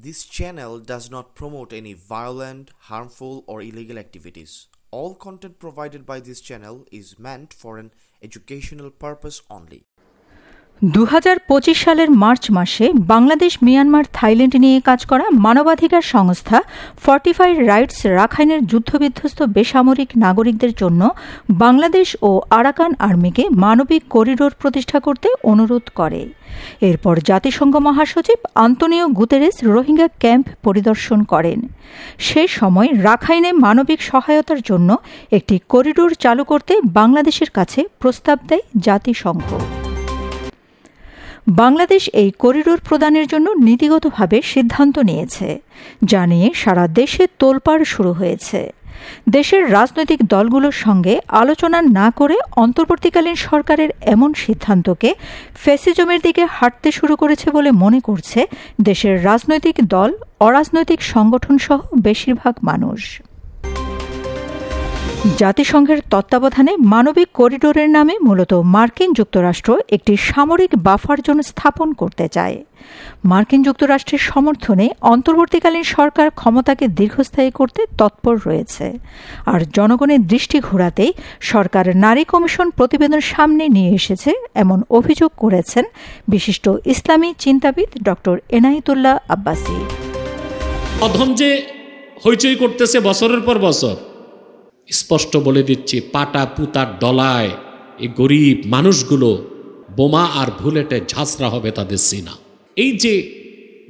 This channel does not promote any violent, harmful, or illegal activities. All content provided by this channel is meant for an educational purpose only. 2025 সালের March মাসে Bangladesh, Myanmar, Thailand নিয়ে কাজ করা মানবাধিকার সংস্থা fortified rights রাখাইনের যুদ্ধবিধ্বস্ত বেসামরিক নাগরিকদের জন্য বাংলাদেশ ও আরাকান আর্মিকে মানবিক করিডোর প্রতিষ্ঠা করতে অনুরোধ করে। এরপর জাতিসংঘ মহাসচিব আন্তোনিও গুতেরেস রোহিঙ্গা ক্যাম্প পরিদর্শন করেন। সে সময় রাখাইনে মানবিক সহায়তার জন্য একটি করিডোর চালু করতে বাংলাদেশের কাছে প্রস্তাব দেয় জাতিসংঘ। বাংলাদেশ এই করিডোর প্রদানের জন্য নীতিগতভাবে সিদ্ধান্ত নিয়েছে, যা নিয়ে সারা দেশে তোলপাড় শুরু হয়েছে। দেশের রাজনৈতিক দলগুলোর সঙ্গে আলোচনা না করে অন্তর্বর্তীকালীন সরকারের এমন সিদ্ধান্তকে ফ্যাসিজমের দিকে হাঁটতে শুরু করেছে বলে মনে করছে দেশের রাজনৈতিক দল, অরাজনৈতিক সংগঠন সহ বেশিরভাগ মানুষ। জাতিসংঘের তত্ত্বাবধানে মানবিক করিডোরের নামে মূলত মার্কিন যুক্তরাষ্ট্র একটি সামরিক বাফার জোন স্থাপন করতে চায়। মার্কিন যুক্তরাষ্ট্রের সমর্থনে অন্তর্বর্তীকালীন সরকার ক্ষমতাকে দীর্ঘস্থায়ী করতে তৎপর রয়েছে। আর জনগণের দৃষ্টি ঘোরাতেই সরকার নারী কমিশন প্রতিবেদন সামনে নিয়ে এসেছে এমন অভিযোগ করেছেন বিশিষ্ট ইসলামী চিন্তাবিদ ডক্টর এনায়েতুল্লাহ আব্বাসী। অধম যে হইচই করতেছে বছরের পর বছর, স্পষ্ট বলে দিচ্ছি, পাটা পুতার ডলায় এই গরিব মানুষগুলো বোমা আর বুলেটে ঝাঁচরা হবে তাদের সিনা। এই যে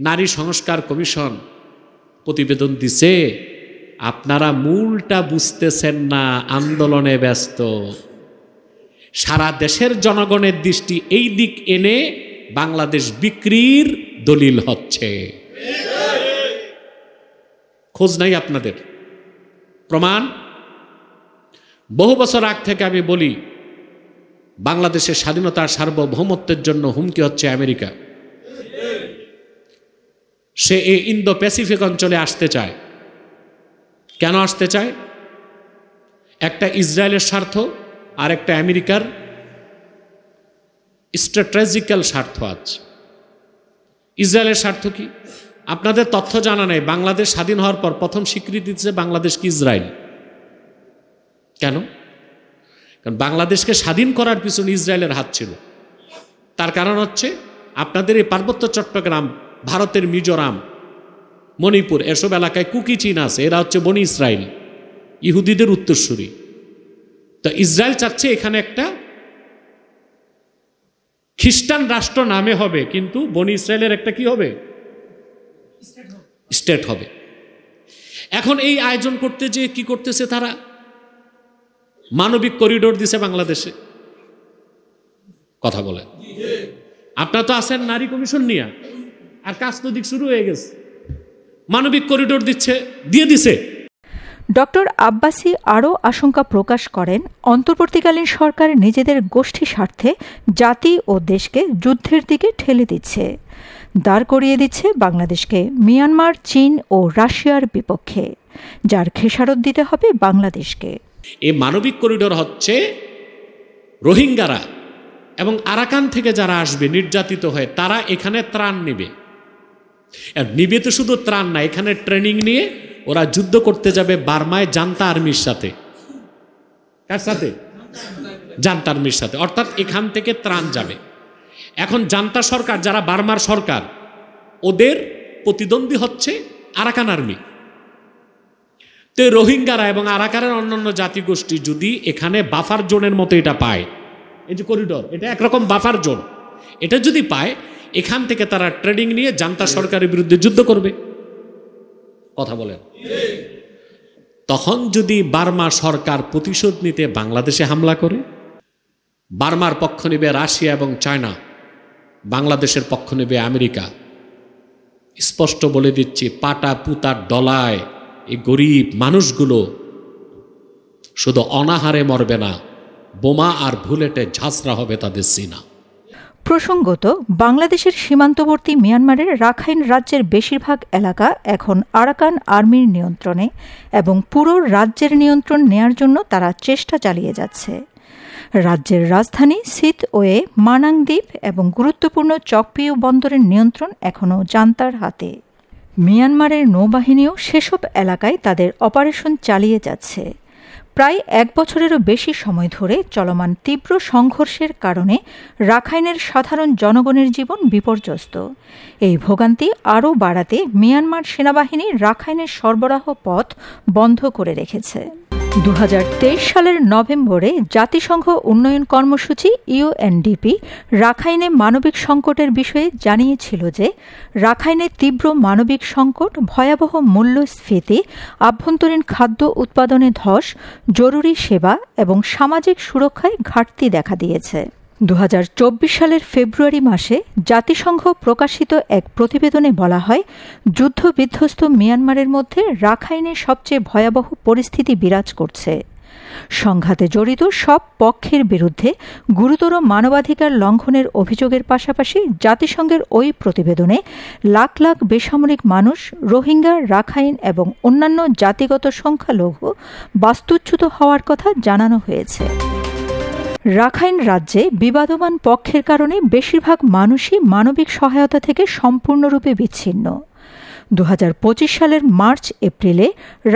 নারী সংস্কার কমিশন প্রতিবেদন দিছে, আপনারা মূলটা বুঝতেছেন না, আন্দোলনে ব্যস্ত। সারা দেশের জনগণের দৃষ্টি এই দিক এনে বাংলাদেশ বিক্রির দলিল হচ্ছে। খোঁজ নাই আপনাদের, প্রমাণ। বহু বছর আগ থেকে আমি বলি, বাংলাদেশের স্বাধীনতার সার্বভৌমত্বের জন্য হুমকি হচ্ছে আমেরিকা। সে এই ইন্দো প্যাসিফিক অঞ্চলে আসতে চায়। কেন আসতে চায়? একটা ইসরায়েলের স্বার্থ আর একটা আমেরিকার স্ট্র্যাটেজিক্যাল স্বার্থ আছে। ইসরায়েলের স্বার্থ কি? আপনাদের তথ্য জানা নেই, বাংলাদেশ স্বাধীন হওয়ার পর প্রথম স্বীকৃতি দিচ্ছে বাংলাদেশ কি ইসরায়েল। কেন? কারণ বাংলাদেশকে স্বাধীন করার পিছনে ইসরায়েলের হাত ছিল। তার কারণ হচ্ছে আপনাদের এই পার্বত্য চট্টগ্রাম, ভারতের মিজোরাম, মণিপুর, এসব এলাকায় কুকি চীন আছে, এরা হচ্ছে বনি ইসরায়েল, ইহুদিদের উত্তরসূরি। তো ইসরায়েল চাচ্ছে এখানে একটা খ্রিস্টান রাষ্ট্র নামে হবে, কিন্তু বনি ইসরায়েলের একটা কি হবে? স্টেট হবে। এখন এই আয়োজন করতে যে কি করতেছে তারা? মানবিক করিডোর দিছে বাংলাদেশে। কথা বলেন, আপনারা তো আছেন নারী কমিশন নিয়ে, আর কাজ তো দিক শুরু হয়ে গেছে। মানবিক করিডোর দিয়ে দিছে। ডক্টর আব্বাসী আরও আশঙ্কা প্রকাশ করেন, অন্তর্বর্তীকালীন সরকার নিজেদের গোষ্ঠী স্বার্থে জাতি ও দেশকে যুদ্ধের দিকে ঠেলে দিচ্ছে, দাঁড় করিয়ে দিচ্ছে বাংলাদেশকে মিয়ানমার, চীন ও রাশিয়ার বিপক্ষে, যার খেসারত দিতে হবে বাংলাদেশকে। এই মানবিক করিডোর হচ্ছে রোহিঙ্গারা এবং আরাকান থেকে যারা আসবে নির্যাতিত হয়ে, তারা এখানে ত্রাণ নেবে। আর নিবে তো শুধু ত্রাণ না, এখানে ট্রেনিং নিয়ে ওরা যুদ্ধ করতে যাবে বার্মায় জান্তা আর্মির সাথে। কার সাথে? জান্তা আর্মির সাথে। অর্থাৎ এখান থেকে ত্রাণ যাবে। এখন জান্তা সরকার, যারা বার্মার সরকার, ওদের প্রতিদ্বন্দ্বী হচ্ছে আরাকান আর্মি। তো রোহিঙ্গারা এবং আরাকানের অন্যান্য জাতিগোষ্ঠী যদি এখানে বাফার জোনের মতো এটা পায়, এই যে করিডোর, এটা একরকম বাফার জোন, এটা যদি পায়, এখান থেকে তারা ট্রেনিং নিয়ে জান্তা সরকারের বিরুদ্ধে যুদ্ধ করবে। কথা বলেন। তখন যদি বার্মা সরকার প্রতিশোধ নিতে বাংলাদেশে হামলা করে, বার্মার পক্ষ নেবে রাশিয়া এবং চায়না, বাংলাদেশের পক্ষ নেবে আমেরিকা। স্পষ্ট বলে দিচ্ছি, পাটা পুতার ডলায় এই গরিব মানুষগুলো শুধু অনাহারে মরবে না, বোমা আর বুলেটে ঝাঁচরা হবে তাদের সিনা। প্রসঙ্গত, বাংলাদেশের সীমান্তবর্তী মিয়ানমারের রাখাইন রাজ্যের বেশিরভাগ এলাকা এখন আরাকান আর্মির নিয়ন্ত্রণে এবং পুরো রাজ্যের নিয়ন্ত্রণ নেয়ার জন্য তারা চেষ্টা চালিয়ে যাচ্ছে। রাজ্যের রাজধানী সিতওয়ে, মানাং দ্বীপ এবং গুরুত্বপূর্ণ চকপিউ বন্দরের নিয়ন্ত্রণ এখনও জান্তার হাতে। মিয়ানমারের নৌবাহিনীও সেসব এলাকায় তাদের অপারেশন চালিয়ে যাচ্ছে। প্রায় 1 বছরেরও বেশি সময় ধরে চলমান তীব্র সংঘর্ষের কারণে রাখাইনের সাধারণ জনগণের জীবন বিপর্যস্ত। এই ভোগান্তি আরও বাড়াতে মিয়ানমার সেনাবাহিনী রাখাইনের সরবরাহ পথ বন্ধ করে রেখেছে। 2023 সালের নভেম্বরে জাতিসংঘ উন্নয়ন কর্মসূচি ইউএনডিপি রাখাইনে মানবিক সংকটের বিষয়ে জানিয়েছিল যে রাখাইনে তীব্র মানবিক সংকট, ভয়াবহ মূল্যস্ফীতি, আভ্যন্তরীণ খাদ্য উৎপাদনে ধস, জরুরি সেবা এবং সামাজিক সুরক্ষায় ঘাটতি দেখা দিয়েছে। 2024 সালের ফেব্রুয়ারি মাসে জাতিসংঘ প্রকাশিত এক প্রতিবেদনে বলা হয়, যুদ্ধবিধ্বস্ত মিয়ানমারের মধ্যে রাখাইনে সবচেয়ে ভয়াবহ পরিস্থিতি বিরাজ করছে। সংঘাতে জড়িত সব পক্ষের বিরুদ্ধে গুরুতর মানবাধিকার লঙ্ঘনের অভিযোগের পাশাপাশি জাতিসংঘের ওই প্রতিবেদনে লাখ লাখ বেসামরিক মানুষ, রোহিঙ্গা, রাখাইন এবং অন্যান্য জাতিগত সংখ্যালঘু বাস্তুচ্যুত হওয়ার কথা জানানো হয়েছে। রাখাইন রাজ্যে বিবাদমান পক্ষের কারণে বেশিরভাগ মানুষই মানবিক সহায়তা থেকে সম্পূর্ণরূপে বিচ্ছিন্ন। 2025 সালের মার্চ এপ্রিলে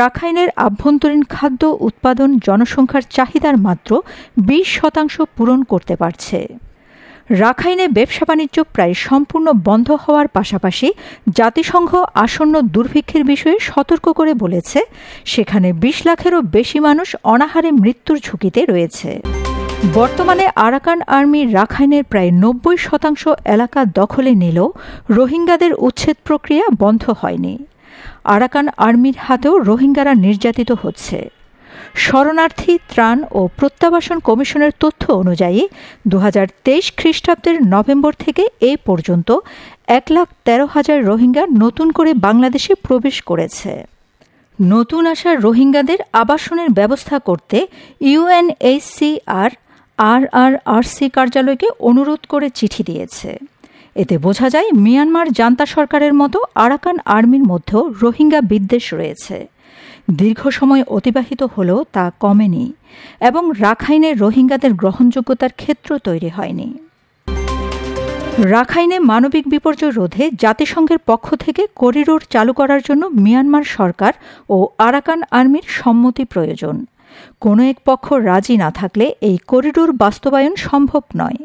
রাখাইনের আভ্যন্তরীণ খাদ্য উৎপাদন জনসংখ্যার চাহিদার মাত্র 20% পূরণ করতে পারছে। রাখাইনে ব্যবসা বাণিজ্য প্রায় সম্পূর্ণ বন্ধ হওয়ার পাশাপাশি জাতিসংঘ আসন্ন দুর্ভিক্ষের বিষয়ে সতর্ক করে বলেছে, সেখানে 20 লাখেরও বেশি মানুষ অনাহারে মৃত্যুর ঝুঁকিতে রয়েছে। বর্তমানে আরাকান আর্মি রাখাইনের প্রায় 90% এলাকা দখলে নিলেও রোহিঙ্গাদের উচ্ছেদ প্রক্রিয়া বন্ধ হয়নি। আরাকান আর্মির হাতেও রোহিঙ্গারা নির্যাতিত হচ্ছে। শরণার্থী, ত্রাণ ও প্রত্যাবাসন কমিশনের তথ্য অনুযায়ী 2023 খ্রিস্টাব্দের নভেম্বর থেকে এই পর্যন্ত 1,13,000 রোহিঙ্গা নতুন করে বাংলাদেশে প্রবেশ করেছে। নতুন আসা রোহিঙ্গাদের আবাসনের ব্যবস্থা করতে ইউএনএইচসিআর RRRC কার্যালয়কে অনুরোধ করে চিঠি দিয়েছে। এতে বোঝা যায় মিয়ানমার জান্তা সরকারের মতো আরাকান আর্মির মধ্যেও রোহিঙ্গা বিদ্বেষ রয়েছে। দীর্ঘ সময় অতিবাহিত হলেও তা কমেনি এবং রাখাইনে রোহিঙ্গাদের গ্রহণযোগ্যতার ক্ষেত্র তৈরি হয়নি। রাখাইনে মানবিক বিপর্যয় রোধে জাতিসংঘের পক্ষ থেকে করিডোর চালু করার জন্য মিয়ানমার সরকার ও আরাকান আর্মির সম্মতি প্রয়োজন। কোনো এক পক্ষ রাজি না থাকলে এই করিডোর বাস্তবায়ন সম্ভব নয়।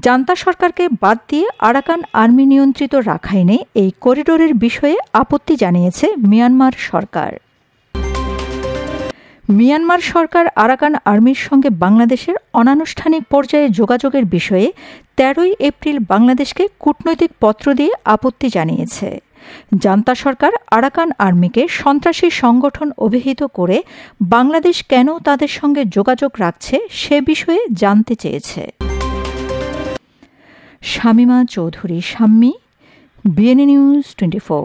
জান্তা সরকারকে বাদ দিয়ে আরাকান আর্মি নিয়ন্ত্রিত রাখাইনে এই করিডোরের বিষয়ে আপত্তি জানিয়েছে মিয়ানমার সরকার। মিয়ানমার সরকার আরাকান আর্মির সঙ্গে বাংলাদেশের অনানুষ্ঠানিক পর্যায়ে যোগাযোগের বিষয়ে 13 এপ্রিল বাংলাদেশকে কূটনৈতিক পত্র দিয়ে আপত্তি জানিয়েছে। জান্তা সরকার আরাকান আর্মিকে সন্ত্রাসী সংগঠন অভিহিত করে বাংলাদেশ কেন তাদের সঙ্গে যোগাযোগ রাখছে সে বিষয়ে জানতে চেয়েছে। Shamima Chowdhury, Shammi, BNA news 24।